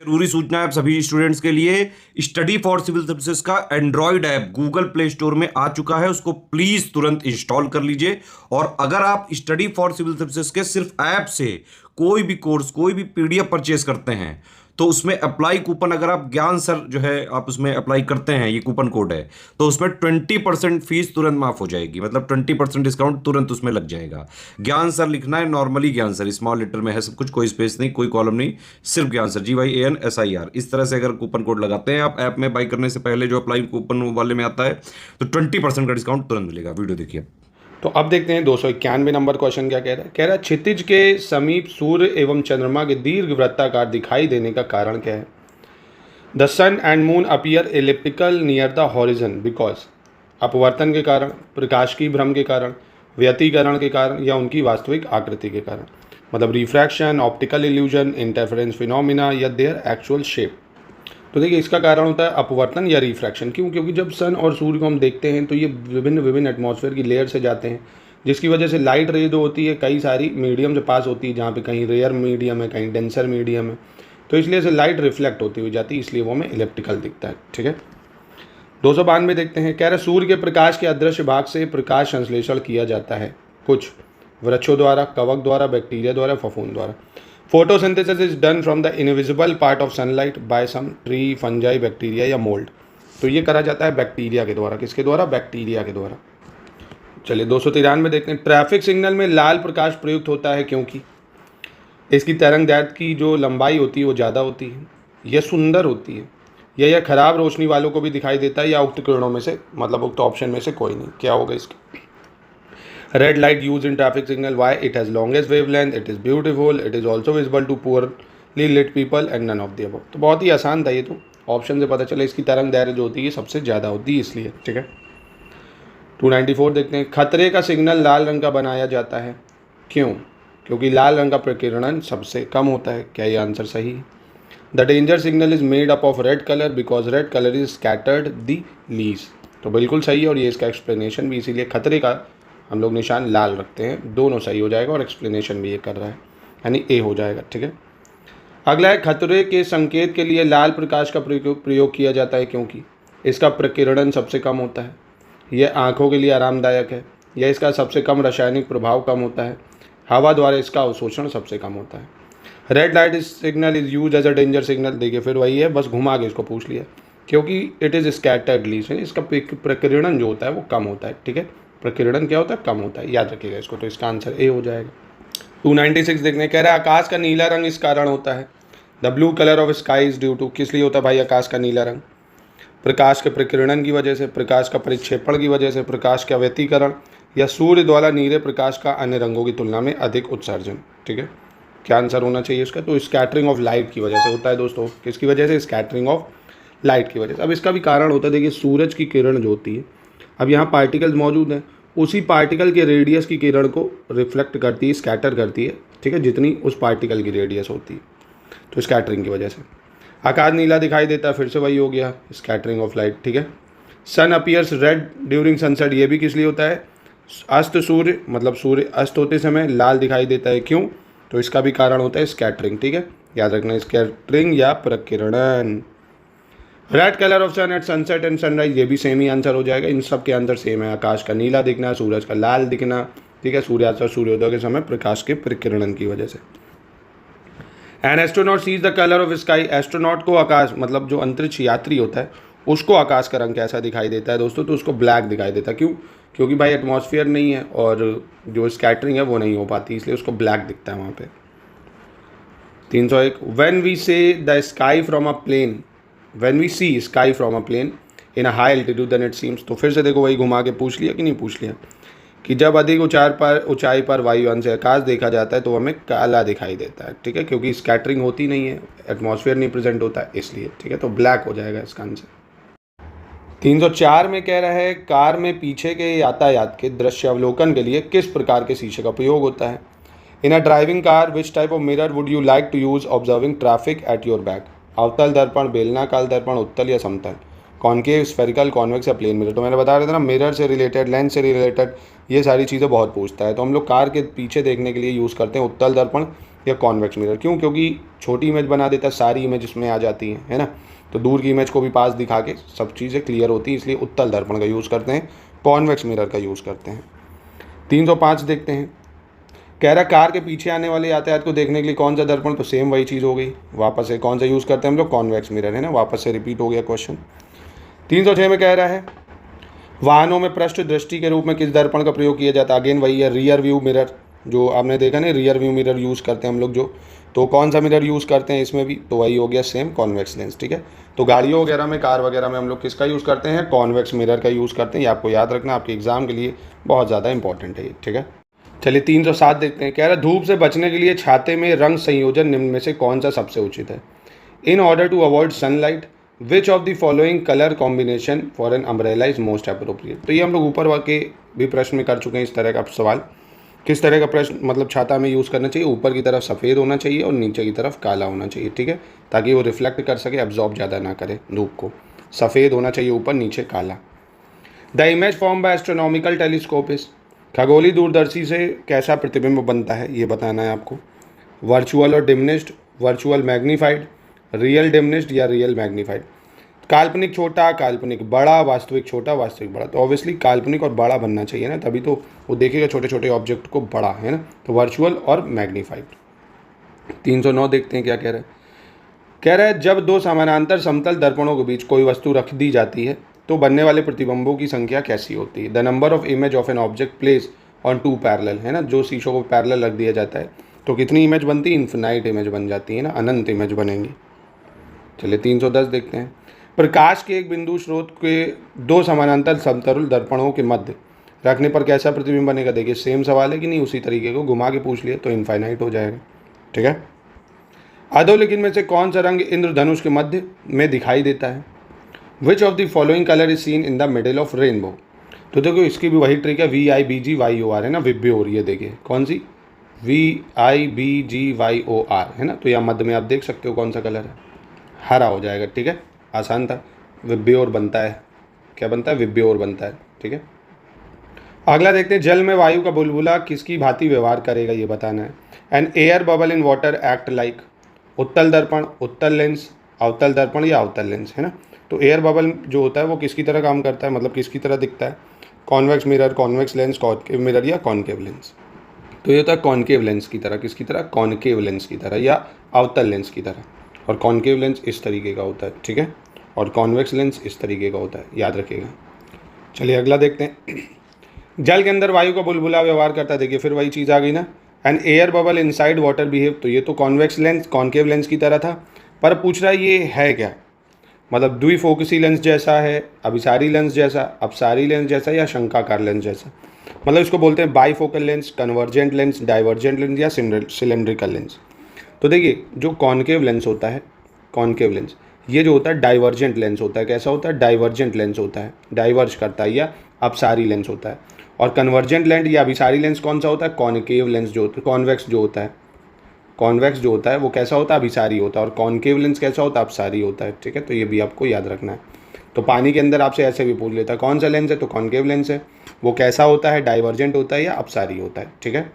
जरूरी सूचना है आप सभी स्टूडेंट्स के लिए। स्टडी फॉर सिविल सर्विसेज का Android app Google play store में आ चुका है, उसको प्लीज तुरंत इंस्टॉल कर लीजिए। और अगर आप स्टडी फॉर सिविल सर्विसेज के सिर्फ ऐप से कोई भी कोर्स, कोई भी पीडीएफ परचेज करते हैं तो उसमें अप्लाई कूपन, अगर आप ज्ञान सर जो है आप उसमें अप्लाई करते हैं, ये कूपन कोड है, तो उसमें 20% फीस तुरंत माफ हो जाएगी। मतलब 20% डिस्काउंट तुरंत उसमें लग जाएगा। ज्ञान सर लिखना है, नॉर्मली ज्ञान सर स्मॉल लेटर में है सब कुछ, कोई स्पेस नहीं, कोई कॉलम नहीं, सिर्फ ज्ञान सर GYANSIR। इस तरह से अगर कूपन कोड लगाते हैं आप ऐप में बाई करने से पहले, जो अप्लाई कूपन वाले में आता है, तो 20% का डिस्काउंट तुरंत मिलेगा। वीडियो देखिए। तो अब देखते हैं 291 नंबर क्वेश्चन क्या कह रहा है। कह रहा है क्षितिज के समीप सूर्य एवं चंद्रमा के दीर्घ वृत्ताकार दिखाई देने का कारण क्या है। The sun and moon appear elliptical near the horizon because, अपवर्तन के कारण, प्रकाश की भ्रम के कारण, व्यतिकरण के कारण, या उनकी वास्तविक आकृति के कारण। मतलब refraction, optical illusion, interference phenomena, या देयर एक्चुअल शेप। तो देखिए इसका कारण होता है अपवर्तन या रिफ्रैक्शन। क्यों? क्योंकि जब सन और सूर्य को हम देखते हैं तो ये विभिन्न विभिन्न एटमॉस्फेयर की लेयर से जाते हैं, जिसकी वजह से लाइट रे जो होती है कई सारी मीडियम से पास होती है, जहाँ पे कहीं रेयर मीडियम है, कहीं डेंसर मीडियम है, तो इसलिए से लाइट रिफ्लेक्ट होती हुई जाती है, इसलिए वो हमें इलेप्टिकल दिखता है। ठीक है, 292 देखते हैं। कह रहे सूर्य के प्रकाश के अदृश्य भाग से प्रकाश संश्लेषण किया जाता है, कुछ वृक्षों द्वारा, कवक द्वारा, बैक्टीरिया द्वारा, फफूंद द्वारा। Photosynthesis is done from the invisible part of sunlight by some tree, fungi, bacteria या मोल्ड। तो ये करा जाता है बैक्टीरिया के द्वारा। किसके द्वारा? बैक्टीरिया के द्वारा। चलिए 293 देखते हैं। ट्रैफिक सिग्नल में लाल प्रकाश प्रयुक्त होता है क्योंकि इसकी तरंग दैर्घ्य की जो लंबाई होती है वो ज़्यादा होती है, यह सुंदर होती है, या यह खराब रोशनी वालों को भी दिखाई देता है, या उक्त किरणों में से, मतलब उक्त ऑप्शन में से कोई नहीं। क्या होगा इसका? Red light use in traffic signal, why it has longest wavelength, it is beautiful, it is also visible to poorly lit people and none of the above. तो बहुत ही आसान था ये, तो ऑप्शन से पता चला इसकी तरंग दैर्घ्य जो होती है सबसे ज़्यादा होती है, इसलिए। ठीक है, 294 देखते हैं। खतरे का सिग्नल लाल रंग का बनाया जाता है क्यों? क्योंकि लाल रंग का प्रकीर्णन सबसे कम होता है। क्या ये आंसर सही है? The danger signal is made up of red colour because red colour is scattered the lease. तो बिल्कुल सही है, और ये इसका एक्सप्लेनेशन भी, इसीलिए खतरे का हम लोग निशान लाल रखते हैं। दोनों सही हो जाएगा, और एक्सप्लेनेशन भी ये कर रहा है, यानी ए हो जाएगा। ठीक है, अगला है खतरे के संकेत के लिए लाल प्रकाश का प्रयोग किया जाता है क्योंकि इसका प्रकीर्णन सबसे कम होता है, यह आँखों के लिए आरामदायक है, यह इसका सबसे कम रासायनिक प्रभाव कम होता है, हवा द्वारा इसका अवशोषण सबसे कम होता है। Red light signal is use as a danger signal. देखिए फिर वही है, बस घुमा के इसको पूछ लिया, क्योंकि इट इज़ स्कैटर्ड लीज, इसका प्रकीर्णन जो होता है वो कम होता है। ठीक है, प्रकीर्णन क्या होता है? कम होता है, याद रखिएगा इसको। तो इसका आंसर ए हो जाएगा। 296 देखने कह रहा है आकाश का नीला रंग इस कारण होता है। The blue colour of sky is due to, किस लिए होता है भाई आकाश का नीला रंग? प्रकाश के प्रकीर्णन की वजह से, प्रकाश का परिक्षेपण की वजह से, प्रकाश का व्यतिकरण, या सूर्य द्वारा नीले प्रकाश का अन्य रंगों की तुलना में अधिक उत्सर्जन। ठीक है, क्या आंसर होना चाहिए इसका? तो स्कैटरिंग ऑफ लाइट की वजह से होता है दोस्तों। किसकी वजह से? स्कैटरिंग ऑफ लाइट की वजह से। अब इसका भी कारण होता है, देखिए सूरज की किरण जो होती है, अब यहाँ पार्टिकल्स मौजूद हैं, उसी पार्टिकल के रेडियस की किरण को रिफ्लेक्ट करती है, स्कैटर करती है। ठीक है, जितनी उस पार्टिकल की रेडियस होती है, तो स्कैटरिंग की वजह से आकाश नीला दिखाई देता है। फिर से वही हो गया, स्कैटरिंग ऑफ लाइट। ठीक है, सन अपीयर्स रेड ड्यूरिंग सनसेट, ये भी किस लिए होता है? अस्त सूर्य, मतलब सूर्य अस्त होते समय लाल दिखाई देता है, क्यों? तो इसका भी कारण होता है स्कैटरिंग। ठीक है, याद रखना, स्कैटरिंग या प्रकीर्णन। Red colour of sun at sunset and sunrise, ये भी सेम ही आंसर हो जाएगा। इन सब के आंसर सेम है, आकाश का नीला दिखना, सूरज का लाल दिखना। ठीक है, सूर्यास्त और सूर्योदय के समय प्रकाश के प्रकीर्णन की वजह से। An astronaut sees the colour of sky, astronaut को आकाश, मतलब जो अंतरिक्ष यात्री होता है, उसको आकाश का रंग कैसा दिखाई देता है दोस्तों? तो उसको ब्लैक दिखाई देता है। क्यों? क्योंकि भाई एटमॉस्फेयर नहीं है और जो स्कैटरिंग है वो नहीं हो पाती, इसलिए उसको ब्लैक दिखता है वहाँ पे। 301 when we see the sky from a plane, when we see sky from a plane in a high altitude then it seems. तो फिर से देखो वही घुमा के पूछ लिया कि नहीं पूछ लिया, कि जब अधिक ऊंचाई पर वायुयान से आकाश देखा जाता है तो हमें काला दिखाई देता है। ठीक है, क्योंकि स्कैटरिंग होती नहीं है, एटमॉस्फेयर नहीं प्रेजेंट होता है, इसलिए। ठीक है, तो ब्लैक हो जाएगा इसका आंसर। 304 में कह रहा है कार में पीछे के यातायात के दृश्य अवलोकन के लिए किस प्रकार के शीशे का प्रयोग होता है? In a driving car which type of mirror would you like to use observing traffic at your back? अवतल दर्पण, बेलनाकार दर्पण, उत्तल या समतल, कॉनकेव, स्फेरिकल, कॉन्वेक्स या प्लेन मिरर। तो मैंने बता रहा था ना, मिरर से रिलेटेड, लेंस से रिलेटेड ये सारी चीज़ें बहुत पूछता है। तो हम लोग कार के पीछे देखने के लिए यूज़ करते हैं उत्तल दर्पण, या कॉन्वेक्स मिरर। क्यों? क्योंकि छोटी इमेज बना देता है, सारी इमेज इसमें आ जाती हैं, है ना। तो दूर की इमेज को भी पास दिखा के सब चीज़ें क्लियर होती हैं, इसलिए उत्तल दर्पण का यूज़ करते हैं, कॉन्वेक्स मिरर का यूज़ करते हैं। 305 देखते हैं। कह रहा कार के पीछे आने वाले यातायात को देखने के लिए कौन सा दर्पण, तो सेम वही चीज़ हो गई, वापस से कौन सा यूज़ करते हैं हम लोग, कॉन्वेक्स मिरर, है ना, वापस से रिपीट हो गया क्वेश्चन। 306 में कह रहा है वाहनों में पृष्ठ दृष्टि के रूप में किस दर्पण का प्रयोग किया जाता है। अगेन वही है, रियर व्यू मिरर, जो आपने देखा ना, रियर व्यू मिरर यूज़ करते हैं हम लोग जो, तो कौन सा मिरर यूज़ करते हैं इसमें भी, तो वही हो गया सेम, कॉन्वेक्स लेंस। ठीक है, तो गाड़ियों वगैरह में, कार वगैरह में हम लोग किसका यूज़ करते हैं, कॉन्वेक्स मिरर का यूज़ करते हैं। ये आपको याद रखना, आपके एग्जाम के लिए बहुत ज़्यादा इंपॉर्टेंट है ये। ठीक है, चलिए 307 देखते हैं। कह रहा धूप से बचने के लिए छाते में रंग संयोजन निम्न में से कौन सा सबसे उचित है। In order to avoid sunlight which of the following colour combination for an umbrella is most appropriate. तो ये हम लोग ऊपर के भी प्रश्न में कर चुके हैं इस तरह का सवाल। किस तरह का प्रश्न, मतलब छाता में यूज़ करना चाहिए, ऊपर की तरफ सफ़ेद होना चाहिए और नीचे की तरफ काला होना चाहिए। ठीक है, ताकि वो रिफ्लेक्ट कर सके, एब्जॉर्ब ज़्यादा ना करे धूप को। सफ़ेद होना चाहिए ऊपर, नीचे काला। The image form by astronomical telescope is, खगोलीय दूरदर्शी से कैसा प्रतिबिंब बनता है ये बताना है आपको। वर्चुअल और diminished, virtual magnified, real diminished या रियल मैग्नीफाइड। काल्पनिक छोटा, काल्पनिक बड़ा, वास्तविक छोटा, वास्तविक बड़ा। तो ऑब्वियसली काल्पनिक और बड़ा बनना चाहिए ना, तभी तो वो देखेगा छोटे छोटे ऑब्जेक्ट को बड़ा, है ना। तो वर्चुअल और मैग्नीफाइड। 309 देखते हैं क्या कह रहा है। कह रहा है जब दो समानांतर समतल दर्पणों के बीच कोई वस्तु रख दी जाती है तो बनने वाले प्रतिबिंबों की संख्या कैसी होती है। The number of image of an object place on two parallel, है ना, जो शीशों को पैरेलल रख दिया जाता है तो कितनी इमेज बनती है, इन्फिनाइट इमेज बन जाती है ना, अनंत इमेज बनेंगी। चलिए 310 देखते हैं। प्रकाश के एक बिंदु स्रोत के दो समानांतर समतल दर्पणों के मध्य रखने पर कैसा प्रतिबिंब बनेगा। देखिए सेम सवाल है कि नहीं, उसी तरीके को घुमा के पूछ लिए तो इनफाइनाइट हो जाएगा। ठीक है, अधोलिखित में से कौन सा रंग इंद्रधनुष के मध्य में दिखाई देता है। Which of the following colour is seen in the middle of rainbow. तो देखो इसकी भी वही ट्रिक है, VIBGYOR, है ना, विब्योर। ये देखिए कौन सी, VIBGYOR, है ना। तो यहाँ मध्य में आप देख सकते हो कौन सा कलर है, हरा हो जाएगा। ठीक है, आसान था, विब्योर बनता है। क्या बनता है, विब्योर बनता है। ठीक है, अगला देखते हैं। जल में वायु का बुलबुला किसकी भांति व्यवहार करेगा, ये बताना है। An air bubble in water act like, उत्तल दर्पण, उत्तल लेंस, अवतल दर्पण या अवतल लेंस, है ना। तो एयर बबल जो होता है वो किसकी तरह काम करता है, मतलब किसकी तरह दिखता है, convex mirror, convex lens, concave mirror या कॉनकेव लेंस। तो ये होता है कॉनकेव लेंस की तरह, किसकी तरह, कॉनकेव लेंस की तरह या अवतल लेंस की तरह। और कॉनकेव लेंस इस तरीके का होता है। ठीक है, और कॉन्वेक्स लेंस इस तरीके का होता है, याद रखिएगा। चलिए अगला देखते हैं। जल के अंदर वायु का बुलबुला व्यवहार करता है। देखिए फिर वही चीज़ आ गई ना, an air bubble inside water behave. तो ये तो कॉन्वेक्स लेंस, कॉनकेव लेंस की तरह था, पर पूछ रहा है ये है क्या, मतलब द्विफोकसी लेंस जैसा है, अभिसारी लेंस जैसा, अपसारी लेंस जैसा या शंकाकार लेंस जैसा। मतलब इसको बोलते हैं bifocal lens, convergent lens, divergent lens या सिलेंड्रिकल लेंस। तो देखिए जो कॉनकेव लेंस होता है, कॉनकेव लेंस, ये जो होता है डाइवर्जेंट लेंस होता है। कैसा होता है, डाइवर्जेंट लेंस होता है, डाइवर्ज करता है, या अपसारी लेंस होता है। और कन्वर्जेंट लेंस या अभिसारी लेंस कौन सा होता है, कॉनकेव लेंस जो होता है, कॉन्वेक्स जो होता है, कॉन्वेक्स जो होता है वो कैसा होता है, अभिसारी होता है। और कॉनकेव लेंस कैसा होता है, अपसारी होता है। ठीक है, तो ये भी आपको याद रखना है। तो पानी के अंदर आपसे ऐसे भी पूछ लेता है कौन सा लेंस है, तो कॉनकेव लेंस है। वो कैसा होता है, डाइवर्जेंट होता है या अपसारी होता है। ठीक है,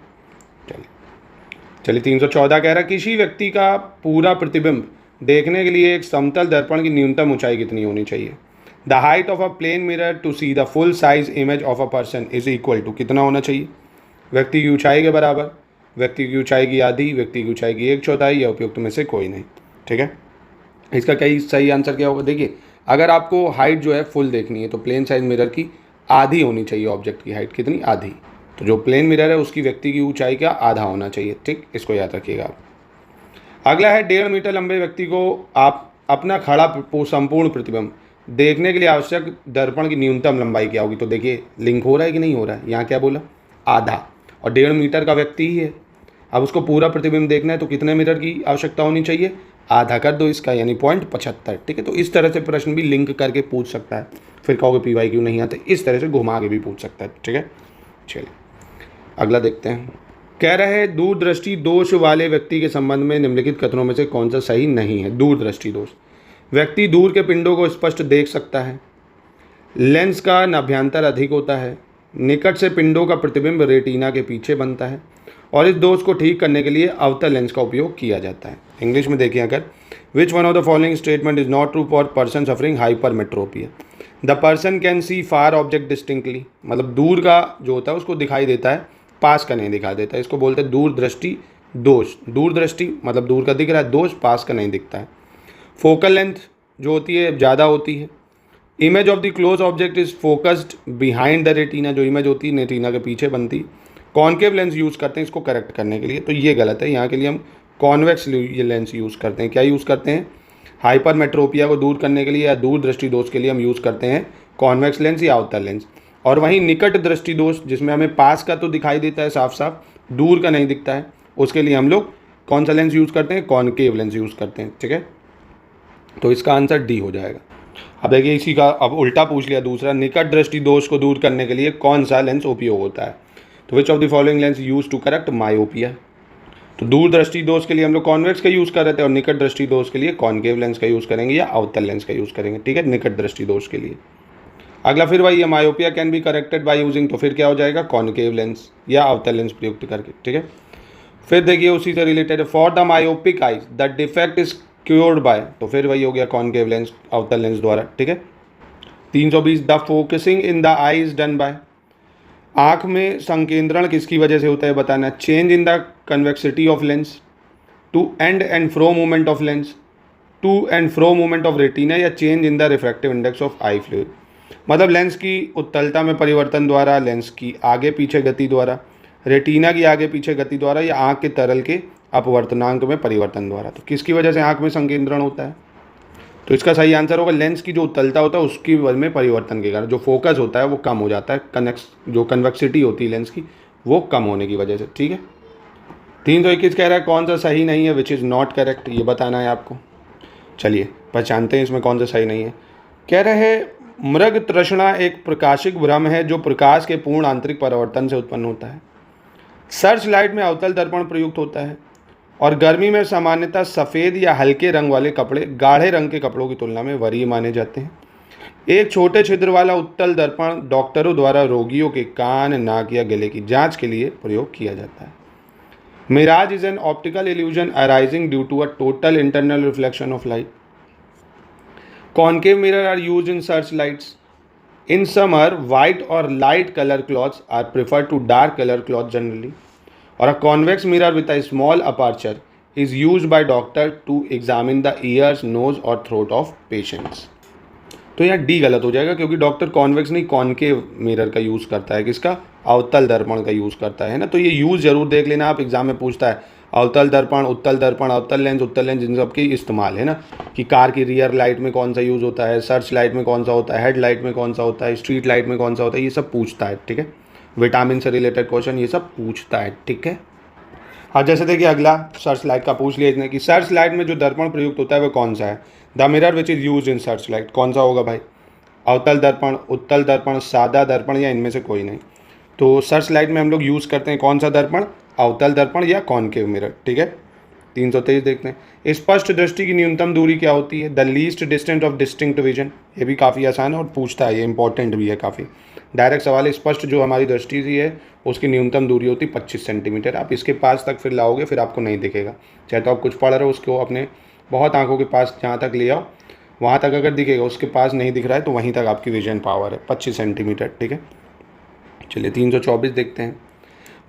चलिए 314 कह रहा है किसी व्यक्ति का पूरा प्रतिबिंब देखने के लिए एक समतल दर्पण की न्यूनतम ऊंचाई कितनी होनी चाहिए। The height of a plane mirror to see the full size image of a person is equal to, कितना होना चाहिए, व्यक्ति की ऊंचाई के बराबर, व्यक्ति की ऊंचाई की आधी, व्यक्ति की ऊंचाई की 1/4 या उपयुक्त में से कोई नहीं। ठीक है, इसका कई सही आंसर क्या होगा। देखिए अगर आपको हाइट जो है फुल देखनी है तो प्लेन साइज मिरर की आधी होनी चाहिए, ऑब्जेक्ट की हाइट कितनी, आधी। तो जो प्लेन मिरर है उसकी व्यक्ति की ऊंचाई का आधा होना चाहिए। ठीक, इसको याद रखिएगा आप। अगला है 1.5 मीटर लंबे व्यक्ति को आप अपना खड़ा संपूर्ण प्रतिबिंब देखने के लिए आवश्यक दर्पण की न्यूनतम लंबाई क्या होगी। तो देखिए लिंक हो रहा है कि नहीं हो रहा है, यहाँ क्या बोला, आधा, और 1.5 मीटर का व्यक्ति ही है। अब उसको पूरा प्रतिबिंब देखना है तो कितने मीटर की आवश्यकता होनी चाहिए, आधा कर दो इसका, यानी 0.75। ठीक है, तो इस तरह से प्रश्न भी लिंक करके पूछ सकता है। फिर कहोगे PYQ नहीं आते, इस तरह से घुमा के भी पूछ सकता है। ठीक है, चलिए अगला देखते हैं। कह रहे हैं दूरदृष्टि दोष वाले व्यक्ति के संबंध में निम्नलिखित कथनों में से कौन सा सही नहीं है। दूरदृष्टि दोष, व्यक्ति दूर के पिंडों को स्पष्ट देख सकता है, लेंस का नाभ्यंतर अधिक होता है, निकट से पिंडों का प्रतिबिंब रेटिना के पीछे बनता है, और इस दोष को ठीक करने के लिए अवतल लेंस का उपयोग किया जाता है। इंग्लिश में देखिए अगर, which one of the following statement is not true for person suffering hypermetropia. The person can see far object distinctly, मतलब दूर का जो होता है उसको दिखाई देता है, पास का नहीं दिखाई देता है। इसको बोलते हैं दूरदृष्टि दोष। दूरदृष्टि मतलब दूर का दिख रहा है, दोष पास का नहीं दिखता है। फोकल लेंथ जो होती है ज़्यादा होती है। Image of the close object is focused behind the retina, जो इमेज होती है रेटिना के पीछे बनती। कॉन्केव लेंस यूज़ करते हैं इसको करेक्ट करने के लिए, तो ये गलत है। यहाँ के लिए हम कॉन्वेक्स लेंस यूज़ करते हैं। क्या यूज़ करते हैं? हाइपरमेट्रोपिया को दूर करने के लिए या दूर दृष्टि दोष के लिए हम यूज़ करते हैं कॉन्वेक्स लेंस या अवतल लेंस। और वहीं निकट दृष्टि दोष, जिसमें हमें पास का तो दिखाई देता है साफ साफ, दूर का नहीं दिखता है, उसके लिए हम लोग कौन सा लेंस यूज़ करते हैं? कॉन्केव लेंस यूज़ करते हैं। ठीक है, तो इसका आंसर डी हो जाएगा। अब देखिए इसी का अब उल्टा पूछ लिया दूसरा, निकट दृष्टि दोष को दूर करने के लिए कौन सा लेंस उपयोग होता है? तो which of the following lens use to correct myopia. तो दूर दृष्टि दोष के लिए हम लोग कॉन्वेक्स का यूज़ कर रहे थे और निकट दृष्टि दोष के लिए कॉन्केव लेंस का यूज़ करेंगे या अवतल लेंस का यूज़ करेंगे। ठीक है, निकट दृष्टि दोष के लिए। अगला फिर वही है, myopia can be corrected by using, तो फिर क्या हो जाएगा? कॉन्केव लेंस या अवतल लेंस प्रयुक्त करके। ठीक है, फिर देखिए उसी से related, for the myopic eyes the defect is cured by, तो फिर वही हो गया कॉन्केव लेंस अवतल लेंस द्वारा। ठीक है, 320 the focusing in the eye is done by, आँख में संकेंद्रण किसकी वजह से होता है बताना। Change in the convexity of lens, to and fro movement of lens, to and fro movement of retina, या change in the refractive index of eye fluid. मतलब लेंस की उत्तलता में परिवर्तन द्वारा, लेंस की आगे पीछे गति द्वारा, रेटिना की आगे पीछे गति द्वारा, या आँख के तरल के अपवर्तनांक में परिवर्तन द्वारा। तो किसकी वजह से आँख में संकेंद्रण होता है? तो इसका सही आंसर होगा लेंस की जो उत्तलता होता है उसकी वजह में परिवर्तन के कारण जो फोकस होता है वो कम हो जाता है, जो कन्वेक्सिटी होती है लेंस की वो कम होने की वजह से। ठीक है, 321 कह रहा है कौन सा सही नहीं है, विच इज़ नॉट करेक्ट, ये बताना है आपको। चलिए पहचानते हैं इसमें कौन सा सही नहीं है। कह रहे हैं मृग तृष्णा एक प्रकाशिक भ्रम है जो प्रकाश के पूर्ण आंतरिक परिवर्तन से उत्पन्न होता है। सर्च लाइट में अवतल दर्पण प्रयुक्त होता है और गर्मी में सामान्यतः सफ़ेद या हल्के रंग वाले कपड़े गाढ़े रंग के कपड़ों की तुलना में वरीय माने जाते हैं। एक छोटे छिद्र वाला उत्तल दर्पण डॉक्टरों द्वारा रोगियों के कान, नाक या गले की जांच के लिए प्रयोग किया जाता है। Mirage is an optical illusion arising due to a total internal reflection of light. Concave mirror are used in search lights. In summer, white or light color cloths are preferred to dark color cloths generally. Or a convex mirror with a small aperture is used by doctor to examine the ears, nose or throat of patients. तो यहाँ D गलत हो जाएगा क्योंकि doctor convex नहीं concave mirror का use करता है। किसका? अवतल दर्पण का यूज़ करता है ना। तो ये यूज़ जरूर देख लेना, आप एग्जाम में पूछता है अवतल दर्पण, उत्तल दर्पण, अवतल लेंस, इन सब की इस्तेमाल है ना, कि कार की रियर लाइट में कौन सा यूज़ होता है, सर्च लाइट में कौन सा होता है, हेड लाइट में कौन सा होता है, स्ट्रीट लाइट में कौन सा होता है, ये सब पूछता है। ठीक है, विटामिन से रिलेटेड क्वेश्चन ये सब पूछता है। ठीक है, अब जैसे देखिए अगला सर्च लाइट का पूछ लिया इसने कि सर्च लाइट में जो दर्पण प्रयुक्त होता है वो कौन सा है। The mirror which is use in search light, कौन सा होगा भाई? अवतल दर्पण, उत्तल दर्पण, सादा दर्पण या इनमें से कोई नहीं। तो सर्च लाइट में हम लोग यूज़ करते हैं कौन सा दर्पण? अवतल दर्पण या कॉन्केव मिरर। ठीक है, 323 देखते हैं। स्पष्ट दृष्टि की न्यूनतम दूरी क्या होती है? The least distance of distinct vision. ये भी काफ़ी आसान है और पूछता है, ये इंपॉर्टेंट भी है काफ़ी। डायरेक्ट सवाल है, स्पष्ट जो हमारी दृष्टि सी है उसकी न्यूनतम दूरी होती है 25 सेंटीमीटर। आप इसके पास तक फिर लाओगे फिर आपको नहीं दिखेगा, चाहे तो आप कुछ पढ़ रहे हो उसको अपने बहुत आंखों के पास जहाँ तक ले आओ, वहाँ तक अगर दिखेगा, उसके पास नहीं दिख रहा है तो वहीं तक आपकी विजन पावर है 25 सेंटीमीटर। ठीक है, चलिए 324 देखते हैं।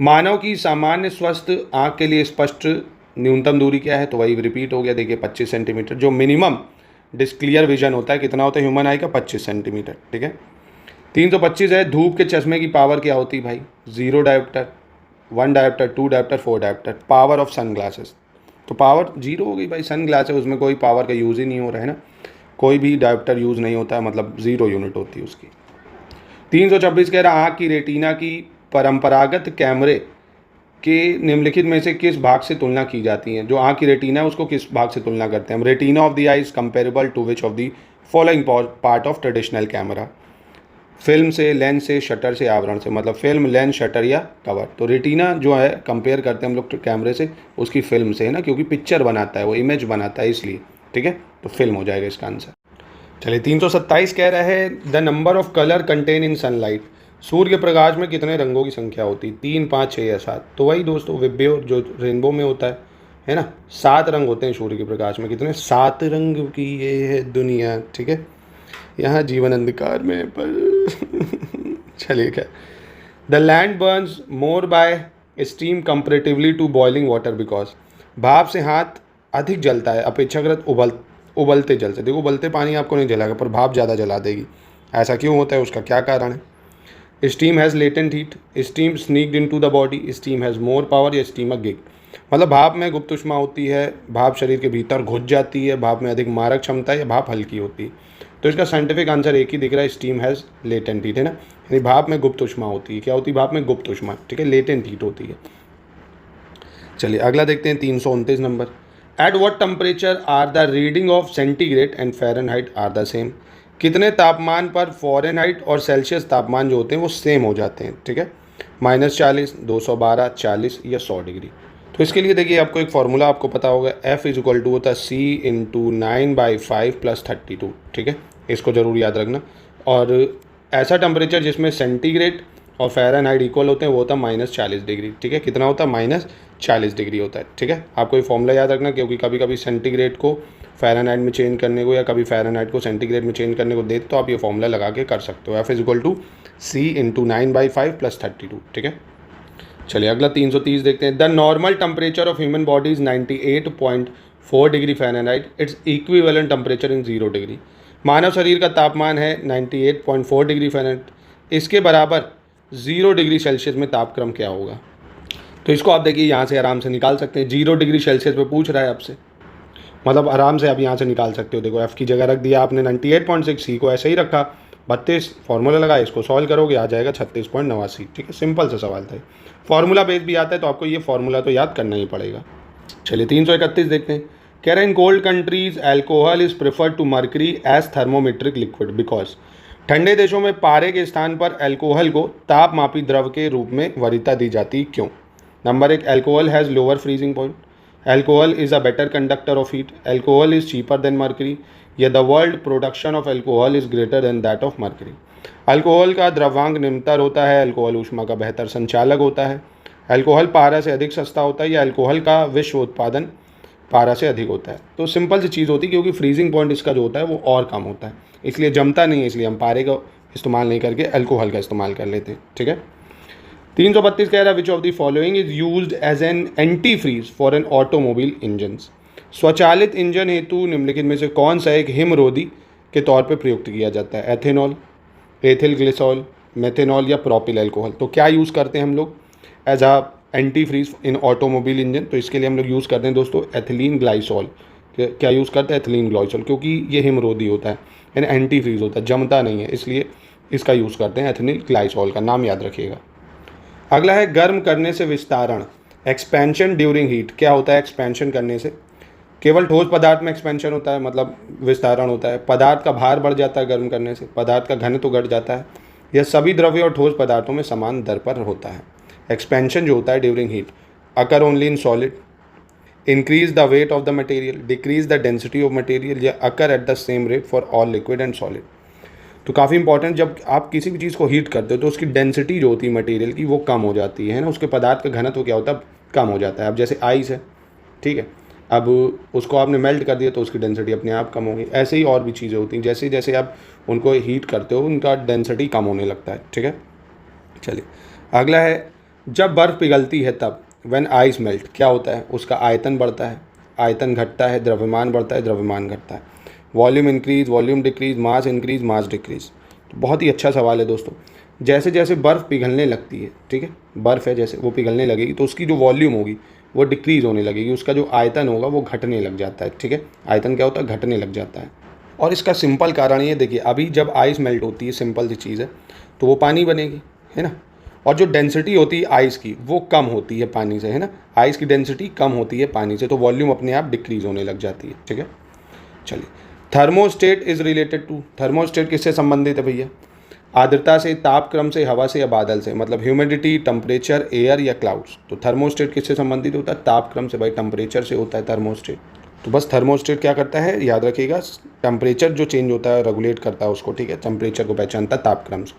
मानव की सामान्य स्वस्थ आँख के लिए स्पष्ट न्यूनतम दूरी क्या है? तो वही रिपीट हो गया, देखिए 25 सेंटीमीटर। जो मिनिमम डिस्क्लियर विजन होता है कितना होता है ह्यूमन आई का? 25 सेंटीमीटर। ठीक है, 325 है धूप के चश्मे की पावर क्या होती है भाई? 0 dioptre, 1 dioptre, 2 dioptre, 4 dioptre. Power of sun glasses, तो पावर 0 हो गई भाई। सन ग्लासेस उसमें कोई पावर का यूज़ ही नहीं हो रहा है ना, कोई भी डायोप्टर यूज़ नहीं होता है, मतलब 0 यूनिट होती है उसकी। 326 कह रहा आँख की रेटिना की परंपरागत कैमरे के निम्नलिखित में से किस भाग से तुलना की जाती है? जो आँख की रेटिना है उसको किस भाग से तुलना करते हैं हम? Retina of the eye is comparable to which of the following part of traditional camera? Film से, लेंस से, शटर से, आवरण से। मतलब फिल्म, लेंस, शटर या कवर। तो रेटिना जो है कंपेयर करते हैं हम लोग कैमरे से, उसकी फिल्म से है ना, क्योंकि पिक्चर बनाता है वो, इमेज बनाता है इसलिए। ठीक है, तो फिल्म हो जाएगा इसका आंसर। चलिए 327 कह रहा है the number of colour contain in sunlight सूर्य के प्रकाश में कितने रंगों की संख्या होती है? 3, 5, 6 या 7? तो वही दोस्तों विब्यो जो रेनबो में होता है ना, 7 रंग होते हैं सूर्य के प्रकाश में। कितने? 7 रंग की ये है दुनिया, ठीक है। यहाँ जीवन अंधकार में है, पर चलिए क्या। The land burns more by steam comparatively to boiling water because, भाप से हाथ अधिक जलता है अपेक्षाकृत उबलते जल से। देखो उबलते पानी आपको नहीं जलाएगा, पर भाप ज़्यादा जला देगी। ऐसा क्यों होता है, उसका क्या कारण है? Steam has latent heat, steam sneaked into the body, steam has more power, या स्टीम अ गिग। मतलब भाप में गुप्त ऊष्मा होती है, भाप शरीर के भीतर घुस जाती है, भाप में अधिक मारक क्षमता है, या भाप हल्की होती है। तो इसका साइंटिफिक आंसर एक ही दिख रहा है, स्टीम हैज़ लेटेंट हीट, है ना। यानी भाप में गुप्त ऊष्मा होती है। क्या होती है भाप में? गुप्त ऊष्मा, ठीक है, लेटेंट हीट होती है। चलिए अगला देखते हैं 329 number. At what temperature are the reading of centigrade and Fahrenheit are the same? कितने तापमान पर फ़ारेनहाइट और सेल्सियस तापमान जो होते हैं वो सेम हो जाते हैं, ठीक है। -40, 212, 40 या 100 डिग्री। तो इसके लिए देखिए आपको एक फार्मूला आपको पता होगा, F = होता है C/9/5 + 32, ठीक है। इसको ज़रूर याद रखना। और ऐसा टेम्परेचर जिसमें सेंटीग्रेड और फ़ारेनहाइट इक्वल होते हैं वो होता है -40 डिग्री, ठीक है। कितना होता है? -40 डिग्री होता है, ठीक है। आपको ये फॉर्मूला याद रखना, क्योंकि कभी कभी सेंटीग्रेड को फ़ारेनहाइट में चेंज करने को या कभी फ़ारेनहाइट को सेंटीग्रेड में चेंज करने को दे, तो आप ये फॉर्मूला लगा के कर सकते हो। F = C/9/5 + 32, ठीक है। चलिए अगला 330 देखते हैं। The normal temperature of human body is 98.4 degree Fahrenheit, it's equivalent temperature in 0 degree. मानव शरीर का तापमान है 98.4 डिग्री फ़ारेनहाइट, इसके बराबर 0 डिग्री सेल्सियस में तापक्रम क्या होगा? तो इसको आप देखिए यहाँ से आराम से निकाल सकते हैं। 0 डिग्री सेल्सियस पे पूछ रहा है आपसे, मतलब आराम से आप यहाँ से निकाल सकते हो। देखो F की जगह रख दिया आपने 98.6, C को ऐसे ही रखा, 32 फार्मूला लगा, इसको सॉल्व करोगे आ जाएगा 36.89, ठीक है। सिंपल सा सवाल था। फार्मूला बेस भी आता है, तो आपको ये फार्मूला तो याद करना ही पड़ेगा। चलिए 331 देखते हैं। कह रहे हैं in cold countries alcohol is preferred to mercury as thermometric liquid because, ठंडे देशों में पारे के स्थान पर एल्कोहल को तापमापी द्रव के रूप में वरीयता दी जाती, क्यों? Number 1, alcohol has lower freezing point, alcohol is a better conductor of heat, alcohol is cheaper than mercury, या the world production of alcohol is greater than that of mercury. Alcohol का द्रव्यांक निम्नतर होता है, अल्कोहल ऊष्मा का बेहतर संचालक होता है, अल्कोहल पारा से अधिक सस्ता होता है, या अल्कोहल का विश्व उत्पादन पारा से अधिक होता है। तो सिंपल सी चीज़ होती है, क्योंकि फ्रीजिंग पॉइंट इसका जो होता है वो और कम होता है, इसलिए जमता नहीं है, इसलिए हम पारे का इस्तेमाल नहीं करके अल्कोहल का इस्तेमाल कर लेते हैं, ठीक है। 332 कह रहा है which of the following is used as an anti freeze for an automobile engine? स्वचालित इंजन हेतु निम्नलिखित में से कौन सा एक हिमरोधी के तौर पर प्रयुक्त किया जाता है? एथेनॉल, एथिल ग्लिसरॉल, मेथेनॉल, या प्रोपिल अल्कोहल। तो क्या यूज़ करते हैं हम लोग as a anti freeze in automobile engine? तो इसके लिए हम लोग यूज़ करते हैं दोस्तों एथिलीन ग्लाइसॉल। क्या यूज़ करते हैं? एथिलीन ग्लाइसॉल, क्योंकि ये हिमरोधी होता है, यानी एंटी फ्रीज होता है, जमता नहीं है, इसलिए इसका यूज़ करते हैं एथिलीन ग्लाइसॉल का, नाम याद रखिएगा। अगला है गर्म करने से विस्तारण, एक्सपेंशन ड्यूरिंग हीट। क्या होता है एक्सपेंशन करने से? केवल ठोस पदार्थ में एक्सपेंशन होता है, मतलब विस्तारण होता है। पदार्थ का भार बढ़ जाता है गर्म करने से, पदार्थ का घनत्व घट जाता है, यह सभी द्रव्य और ठोस पदार्थों में समान दर पर होता है। एक्सपेंशन जो होता है during heat occur only in solid, increase the weight of the material, decrease the density of material, या occur at the same rate for all liquid and solid. तो काफ़ी इंपॉर्टेंट, जब आप किसी भी चीज़ को हीट करते हो तो उसकी डेंसिटी जो होती है मटेरियल की वो कम हो जाती है ना, उसके पदार्थ का घनत्व क्या होता है? कम हो जाता है। अब जैसे आइस है, ठीक है, अब उसको आपने मेल्ट कर दिया तो उसकी डेंसिटी अपने आप कम होगी। ऐसे ही और भी चीज़ें होती हैं, जैसे जैसे आप उनको हीट करते हो उनका डेंसिटी कम होने लगता है, ठीक है। चलिए अगला है जब बर्फ़ पिघलती है तब, व्हेन आइस मेल्ट, क्या होता है? उसका आयतन बढ़ता है, आयतन घटता है, द्रव्यमान बढ़ता है, द्रव्यमान घटता है। Volume increase, volume decrease, mass increase, mass decrease. तो बहुत ही अच्छा सवाल है दोस्तों। जैसे जैसे बर्फ़ पिघलने लगती है, ठीक है, बर्फ़ है जैसे वो पिघलने लगेगी तो उसकी जो वॉल्यूम होगी वो डिक्रीज़ होने लगेगी, उसका जो आयतन होगा वो घटने लग जाता है, ठीक है। आयतन क्या होता है? घटने लग जाता है। और इसका सिंपल कारण ये देखिए, अभी जब आइस मेल्ट होती है, सिंपल सी चीज़ है, तो वो पानी बनेगी, है ना। और जो डेंसिटी होती है आइस की वो कम होती है पानी से, है ना। आइस की डेंसिटी कम होती है पानी से, तो वॉल्यूम अपने आप डिक्रीज़ होने लग जाती है, ठीक है। चलिए thermostat is related to, thermostat किससे संबंधित है भैया? आर्द्रता से, तापक्रम से, हवा से या बादल से, मतलब ह्यूमिडिटी, टेम्परेचर, एयर या क्लाउड्स। तो थर्मोस्टेट किससे संबंधित होता है? तापक्रम से भाई, टेम्परेचर से होता है थर्मोस्टेट। तो बस थर्मोस्टेट क्या करता है याद रखिएगा, टेम्परेचर जो चेंज होता है रेगुलेट करता है उसको, ठीक है, टेम्परेचर को पहचानता है तापक्रम से।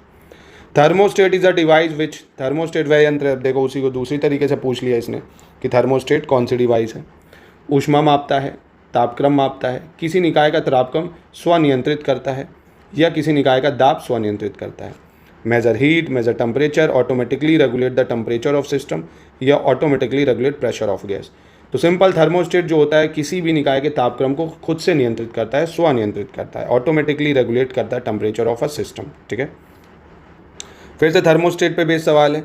Thermostat is a device which, thermostat वह यंत्र है, देखो उसी को दूसरी तरीके से पूछ लिया इसने कि थर्मोस्टेट कौन सी डिवाइस है। ऊष्मा मापता है, तापक्रम मापता है, किसी निकाय का तापक्रम स्वनियंत्रित करता है या किसी निकाय का दाब स्वनियंत्रित करता है। Measure heat, measure temperature, automatically regulate the temperature of system या automatically regulate pressure of gas. तो सिंपल थर्मोस्टेट जो होता है किसी भी निकाय के तापक्रम को खुद से नियंत्रित करता है, स्वनियंत्रित करता है, ऑटोमेटिकली रेगुलेट करता है टेम्परेचर ऑफ अ सिस्टम। ठीक है, फिर से थर्मोस्टेट पे बेस्ड सवाल है।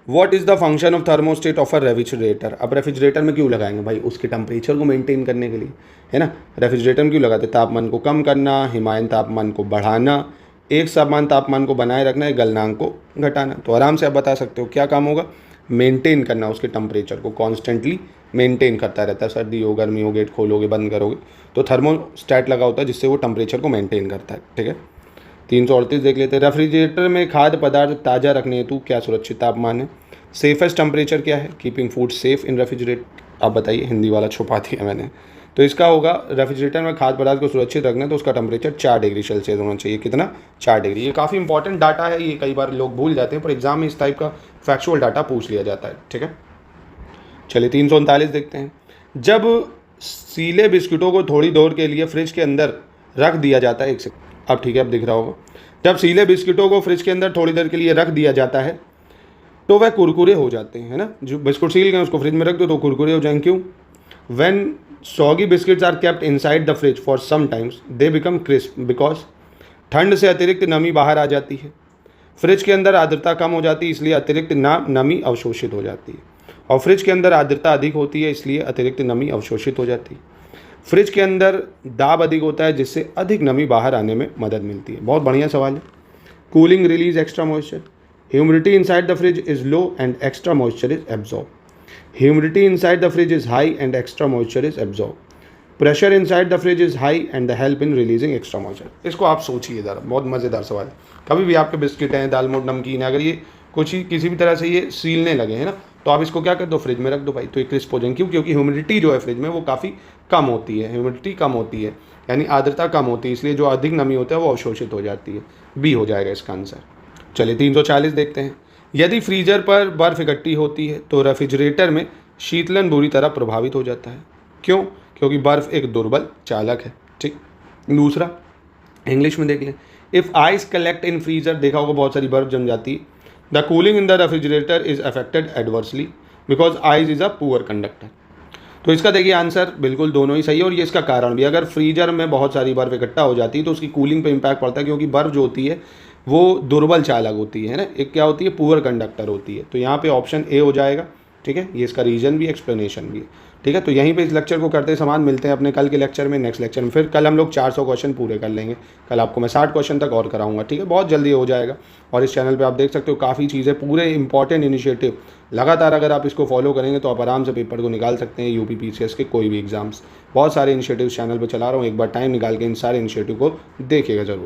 What is the function of thermostat of a refrigerator. अब रेफ्रिजरेटर में क्यों लगाएंगे भाई, उसके टेम्परेचर को मेंटेन करने के लिए, है ना। रेफ्रिजरेटर में क्यों लगाते, तापमान को कम करना, हिमायन तापमान को बढ़ाना, एक समान तापमान को बनाए रखना, एक गलनांक को घटाना। तो आराम से आप बता सकते हो क्या काम होगा, मेंटेन करना, उसके टेम्परेचर को कॉन्स्टेंटली मेंटेन करता रहता है। सर्दी हो, गर्मी हो, गेट खोलोगे बंद करोगे तो थर्मोस्टेट लगा होता है जिससे वो टेम्परेचर को मेंटेन करता है। ठीक है, 338 देख लेते हैं। रेफ्रिजरेटर में खाद्य पदार्थ ताज़ा रखने हेतु क्या सुरक्षित तापमान है। सेफेस्ट टेम्परेचर क्या है, keeping food safe in refrigerator. आप बताइए, हिंदी वाला छुपा दिया मैंने। तो इसका होगा रेफ्रिजरेटर में खाद्य पदार्थ को सुरक्षित रखना है तो उसका टेम्परेचर 4 डिग्री सेल्सियस होना चाहिए। कितना, 4 डिग्री। ये काफ़ी इंपॉर्टेंट डाटा है, ये कई बार लोग भूल जाते हैं पर एग्जाम में इस टाइप का फैक्चुअल डाटा पूछ लिया जाता है। ठीक है, चलिए 339 देखते हैं। जब सीले बिस्किटों को थोड़ी देर के लिए फ्रिज के अंदर रख दिया जाता है, एक सेकंड, अब ठीक है, अब दिख रहा होगा। जब सीले बिस्किटों को फ्रिज के अंदर थोड़ी देर के लिए रख दिया जाता है तो वह कुरकुरे हो जाते हैं, है ना। जो बिस्कुट सील गए उसको फ्रिज में रख दो तो कुरकुरे हो जाएंगे। क्यों, when soggy biscuits are kept inside the fridge for some times they become crisp because ठंड से अतिरिक्त नमी बाहर आ जाती है। फ्रिज के अंदर आर्द्रता कम हो जाती है इसलिए अतिरिक्त नमी अवशोषित हो जाती है, और फ्रिज के अंदर आर्द्रता अधिक होती है इसलिए अतिरिक्त नमी अवशोषित हो जाती है। फ्रिज के अंदर दाब अधिक होता है जिससे अधिक नमी बाहर आने में मदद मिलती है। बहुत बढ़िया सवाल है। Cooling release extra moisture. Humidity inside the fridge is low and extra moisture is absorb. Humidity inside the fridge is high and extra moisture is absorb. Pressure inside the fridge is high and the help in releasing extra moisture. इसको आप सोचिए ज़रा, बहुत मज़ेदार सवाल है। कभी भी आपके बिस्किट हैं, दाल मोट नमकीन है, अगर ये कुछ ही किसी भी तरह से ये सीलने लगे हैं ना तो आप इसको क्या कर दो, फ्रिज में रख दो भाई, तो ये क्रिस्प हो जाएंगे। क्यों, क्योंकि ह्यूमिडिटी जो है फ्रिज में वो काफ़ी कम होती है, ह्यूमिडिटी कम होती है यानी आर्द्रता कम होती है, इसलिए जो अधिक नमी होता है वो अवशोषित हो जाती है। बी हो जाएगा इसका आंसर। चलिए 340 देखते हैं। यदि फ्रीजर पर बर्फ इकट्ठी होती है तो रेफ्रिजरेटर में शीतलन बुरी तरह प्रभावित हो जाता है। क्यों, क्योंकि बर्फ एक दुर्बल चालक है। ठीक, दूसरा इंग्लिश में देख लें। If ice collect in freezer, देखा होगा बहुत सारी बर्फ जम जाती है। The cooling in the refrigerator is affected adversely because ice is a poor conductor. तो इसका देखिए आंसर बिल्कुल दोनों ही सही है, और ये इसका कारण भी, अगर फ्रीजर में बहुत सारी बर्फ इकट्ठा हो जाती है तो उसकी कूलिंग पे इम्पैक्ट पड़ता है, क्योंकि बर्फ जो होती है वो दुर्बल चालक होती है ना, एक क्या होती है, पुअर कंडक्टर होती है। तो यहाँ पे ऑप्शन ए हो जाएगा। ठीक है, ये इसका रीजन भी, एक्सप्लेनेशन भी है। ठीक है, तो यहीं पे इस लेक्चर को करते समान मिलते हैं अपने कल के लेक्चर में, नेक्स्ट लेक्चर में। फिर कल हम लोग 400 क्वेश्चन पूरे कर लेंगे। कल आपको मैं 60 क्वेश्चन तक और कराऊंगा। ठीक है, बहुत जल्दी हो जाएगा। और इस चैनल पे आप देख सकते हो काफ़ी चीज़ें, पूरे इंपॉर्टेंट इनिशिएटिव लगातार अगर आप इसको फॉलो करेंगे तो आप आराम से पेपर को निकाल सकते हैं, यूपी पीसीएस के कोई भी एग्जाम्स। बहुत सारे इनिशिएटिव चैनल पर चला रहा हूँ, एक बार टाइम निकाल के इन सारे इनिशिएटिव को देखिएगा ज़रूर।